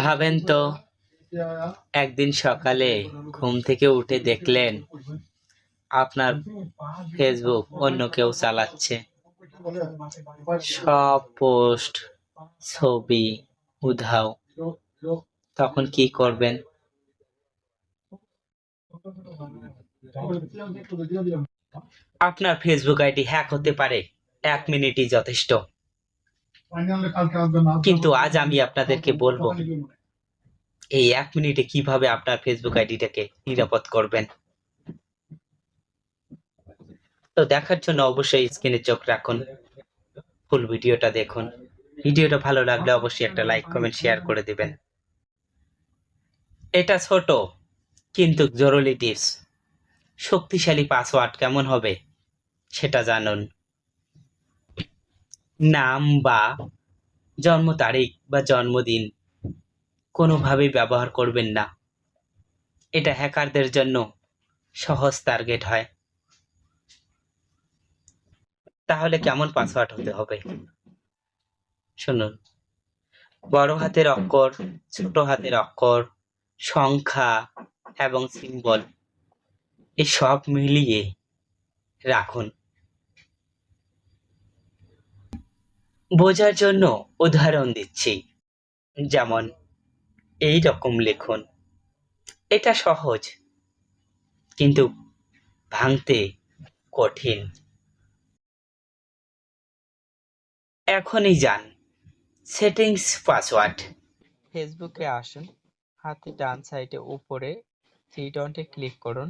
ভাবেন তো, একদিন সকালে ঘুম থেকে উঠে দেখলেন আপনার ফেসবুক অন্য কেউ চালাচ্ছে। সব পোস্ট, ছবি উধাও। তখন কি করবেন? আপনার ফেসবুক আইডি হ্যাক হতে পারে, 1 মিনিটই যথেষ্ট। কিন্তু আজ আমি আপনাদেরকে বলবো এই 1 মিনিটে কিভাবে আপনার ফেসবুক আইডিটাকে নিরাপদ করবেন। তো দেখার জন্য অবশ্যই স্ক্রিনে চোখ রাখুন, ফুল ভিডিওটা দেখুন। ভিডিওটা ভালো লাগলে অবশ্যই একটা লাইক, কমেন্ট, শেয়ার করে দিবেন। এটা ছোট কিন্তু জরুরি টিপস। শক্তিশালী পাসওয়ার্ড কেমন হবে সেটা জানুন। নাম বা জন্ম তারিখ বা জন্মদিন কোনোভাবেই ব্যবহার করবেন না। এটা হ্যাকারদের জন্য সহজ টার্গেট হয়। তাহলে কেমন পাসওয়ার্ড হতে হবে শুনুন। বড় হাতের অক্ষর, ছোট হাতের অক্ষর, সংখ্যা এবং সিম্বল এই সব মিলিয়ে রাখুন। বোঝার জন্য উদাহরণ দিচ্ছি, যেমন এই রকম লিখুন। এটা সহজ কিন্তু ভাঙতে কঠিন। এখনই যান সেটিংস, পাসওয়ার্ড। ফেসবুকে আসুন, হাতে ডান সাইডে উপরে থ্রি ডটে ক্লিক করুন।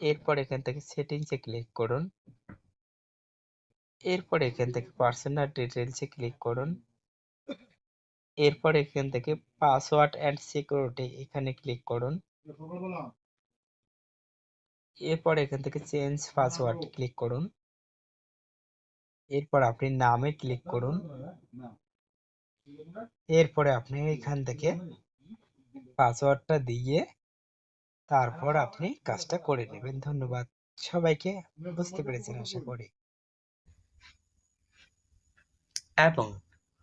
এরপর এখান থেকে সেটিংসে ক্লিক করুন। এরপর এখান থেকে পার্সোনাল ডিটেলসে ক্লিক করুন। এরপর এখান থেকে পাসওয়ার্ড অ্যান্ড সিকিউরিটি এখানে ক্লিক করুন। এরপর এখান থেকে চেঞ্জ পাসওয়ার্ড ক্লিক করুন। এরপর আপনি নামে ক্লিক করুন। এরপরে আপনি এখান থেকে পাসওয়ার্ডটা দিয়ে তারপর আপনি কাজটা করে নেবেন। ধন্যবাদ সবাইকে, বুঝতে পেরেছেন আশা করি। এবং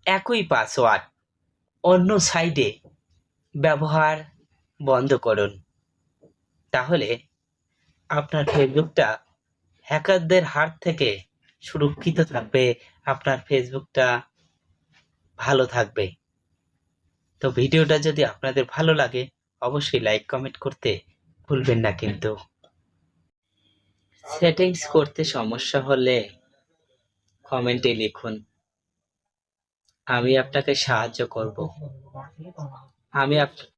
একই পাসওয়ার্ড অন্য সাইডে ব্যবহার বন্ধ করুন। তাহলে আপনার ফেসবুকটা হ্যাকারদের হাত থেকে সুরক্ষিত থাকবে, আপনার ফেসবুকটা ভালো থাকবে। তো ভিডিওটা যদি আপনাদের ভালো লাগে অবশ্যই লাইক, কমেন্ট করতে ভুলবেন না কিন্তু। সেটিংস করতে সমস্যা হলে কমেন্টে লিখুন, আমি আপনাকে সাহায্য করব। আমি